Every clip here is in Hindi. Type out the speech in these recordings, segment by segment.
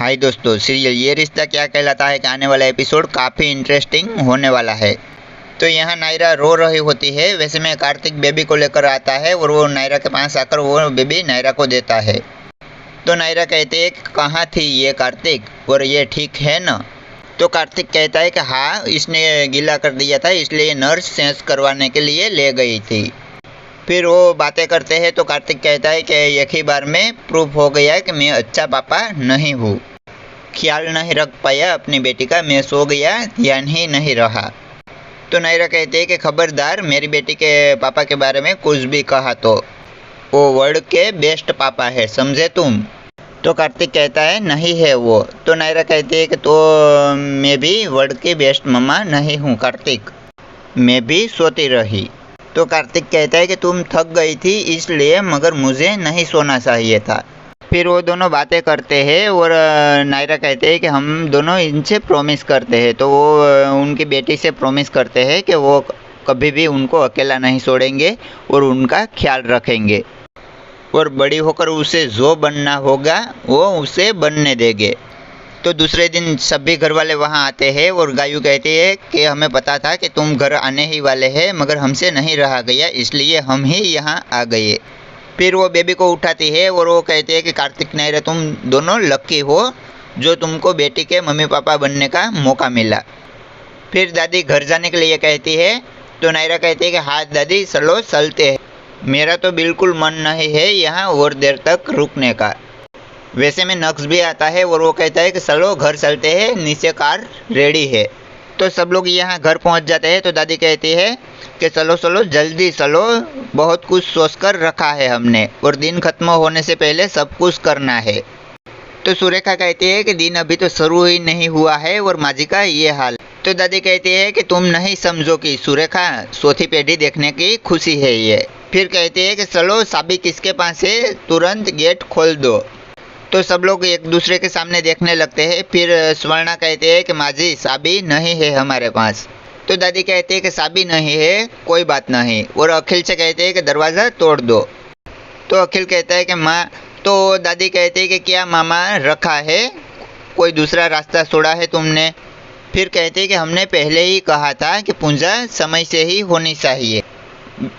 हाय दोस्तों, सीरियल ये रिश्ता क्या कहलाता है कि आने वाला एपिसोड काफ़ी इंटरेस्टिंग होने वाला है। तो यहाँ नायरा रो रही होती है। वैसे में कार्तिक बेबी को लेकर आता है और वो नायरा के पास आकर वो बेबी नायरा को देता है। तो नायरा कहती है कि कहाँ थी ये कार्तिक, और ये ठीक है ना। तो कार्तिक कहता है कि हाँ, इसने गीला कर दिया था इसलिए नर्स सेंस करवाने के लिए ले गई थी। फिर वो बातें करते हैं तो कार्तिक कहता है कि एक ही बार में प्रूफ हो गया कि मैं अच्छा पापा नहीं हूँ। ख्याल नहीं रख पाया अपनी बेटी का, मैं सो गया, ध्यान ही नहीं रहा। तो नायरा कहते हैं कि खबरदार मेरी बेटी के पापा के बारे में कुछ भी कहा तो वो वर्ल्ड के बेस्ट पापा है, समझे तुम। तो कार्तिक कहता है नहीं है वो। तो नायरा कहती है कि तो मैं भी वर्ल्ड की बेस्ट मम्मा नहीं हूँ कार्तिक, मैं भी सोती रही। तो कार्तिक कहता है कि तुम थक गई थी इसलिए, मगर मुझे नहीं सोना चाहिए था। फिर वो दोनों बातें करते हैं और नायरा कहते हैं कि हम दोनों इनसे प्रॉमिस करते हैं। तो वो उनकी बेटी से प्रॉमिस करते हैं कि वो कभी भी उनको अकेला नहीं छोड़ेंगे और उनका ख्याल रखेंगे, और बड़ी होकर उसे जो बनना होगा वो उसे बनने देंगे। तो दूसरे दिन सभी घर वाले वहाँ आते हैं और गायू कहती है कि हमें पता था कि तुम घर आने ही वाले हैं, मगर हमसे नहीं रहा गया इसलिए हम ही यहाँ आ गए। फिर वो बेबी को उठाती है और वो कहती है कि कार्तिक नायरा तुम दोनों लकी हो जो तुमको बेटी के मम्मी पापा बनने का मौका मिला। फिर दादी घर जाने के लिए कहती है। तो नायरा कहती है कि हाँ दादी चलो चलते हैं, मेरा तो बिल्कुल मन नहीं है यहाँ और देर तक रुकने का। वैसे में नक्स भी आता है और वो कहता है कि चलो घर चलते हैं, नीचे कार रेडी है। तो सब लोग यहाँ घर पहुँच जाते हैं। तो दादी कहती है कि चलो चलो जल्दी चलो, बहुत कुछ सोच कर रखा है हमने और दिन खत्म होने से पहले सब कुछ करना है। तो सुरेखा कहती है कि दिन अभी तो शुरू ही नहीं हुआ है और माजी का ये हाल। तो दादी कहती है कि तुम नहीं समझो कि सुरेखा, चौथी पेढ़ी देखने की खुशी है ये। फिर कहती है कि चलो चाबी किसके पास है, तुरंत गेट खोल दो। तो सब लोग एक दूसरे के सामने देखने लगते हैं। फिर स्वर्णा कहते हैं कि माजी चाबी नहीं है हमारे पास। तो दादी कहती है कि चाबी नहीं है, कोई बात नहीं, और अखिल से कहते हैं कि दरवाज़ा तोड़ दो। तो अखिल कहता है कि माँ। तो दादी कहती है कि क्या मामा रखा है, कोई दूसरा रास्ता छोड़ा है तुमने। फिर कहते हैं कि हमने पहले ही कहा था कि पूजा समय से ही होनी चाहिए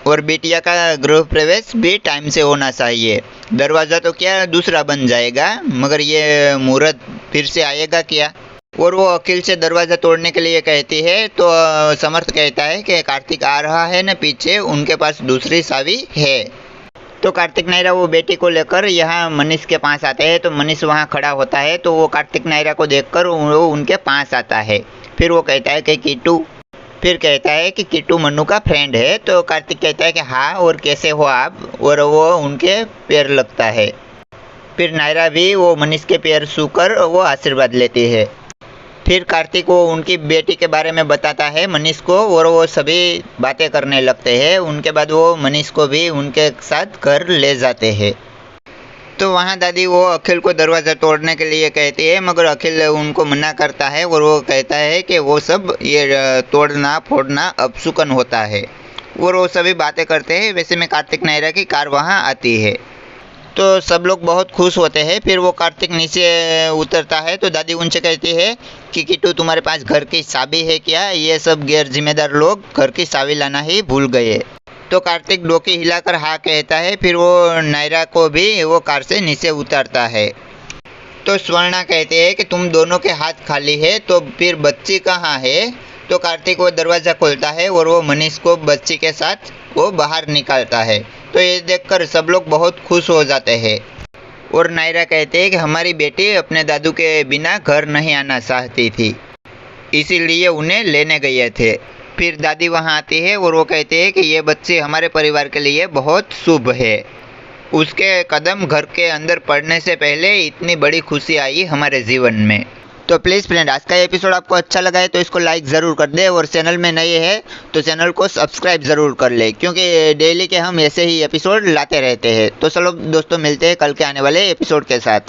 और बिटिया का गृह प्रवेश भी टाइम से होना चाहिए। दरवाज़ा तो क्या दूसरा बन जाएगा, मगर ये मुहूर्त फिर से आएगा क्या। और वो अखिल से दरवाज़ा तोड़ने के लिए कहती है। तो समर्थ कहता है कि कार्तिक आ रहा है ना पीछे, उनके पास दूसरी चाबी है। तो कार्तिक नायरा वो बेटी को लेकर यहाँ मनीष के पास आते हैं। तो मनीष वहाँ खड़ा होता है। तो वो कार्तिक नायरा को देखकर वो उनके पास आता है। फिर वो कहता है कि किट्टू। फिर कहता है कि किट्टू मन्नू का फ्रेंड है। तो कार्तिक कहता है कि हाँ, और कैसे हो आप, और वो उनके पैर लगता है। फिर नायरा भी वो मनीष के पैर छूकर वो आशीर्वाद लेती है। फिर कार्तिक वो उनकी बेटी के बारे में बताता है मनीष को और वो सभी बातें करने लगते हैं। उनके बाद वो मनीष को भी उनके साथ घर ले जाते हैं। तो वहाँ दादी वो अखिल को दरवाज़ा तोड़ने के लिए कहती है, मगर अखिल उनको मना करता है और वो कहता है कि वो सब ये तोड़ना फोड़ना अपशुकन होता है, और वो सभी बातें करते हैं। वैसे में कार्तिक नायरा की कार वहाँ आती है। तो सब लोग बहुत खुश होते हैं। फिर वो कार्तिक नीचे उतरता है। तो दादी उनसे कहती है कि किट्टू तुम्हारे पास घर की चाबी है क्या, ये सब गैर जिम्मेदार लोग घर की चाबी लाना ही भूल गए। तो कार्तिक डोकी हिलाकर हाँ कहता है। फिर वो नायरा को भी वो कार से नीचे उतारता है। तो स्वर्णा कहते हैं कि तुम दोनों के हाथ खाली है, तो फिर बच्ची कहाँ है। तो कार्तिक वो दरवाज़ा खोलता है और वो मनीष को बच्ची के साथ वो बाहर निकालता है। तो ये देखकर सब लोग बहुत खुश हो जाते हैं। और नायरा कहते हैं कि हमारी बेटी अपने दादू के बिना घर नहीं आना चाहती थी, इसीलिए उन्हें लेने गए थे। फिर दादी वहाँ आती है और वो कहते हैं कि ये बच्चे हमारे परिवार के लिए बहुत शुभ है। उसके कदम घर के अंदर पड़ने से पहले इतनी बड़ी खुशी आई हमारे जीवन में। तो प्लीज़ फ्रेंड, आज का एपिसोड आपको अच्छा लगा है तो इसको लाइक ज़रूर कर दे, और चैनल में नए हैं तो चैनल को सब्सक्राइब ज़रूर कर ले, क्योंकि डेली के हम ऐसे ही एपिसोड लाते रहते हैं। तो चलो दोस्तों, मिलते हैं कल के आने वाले एपिसोड के साथ।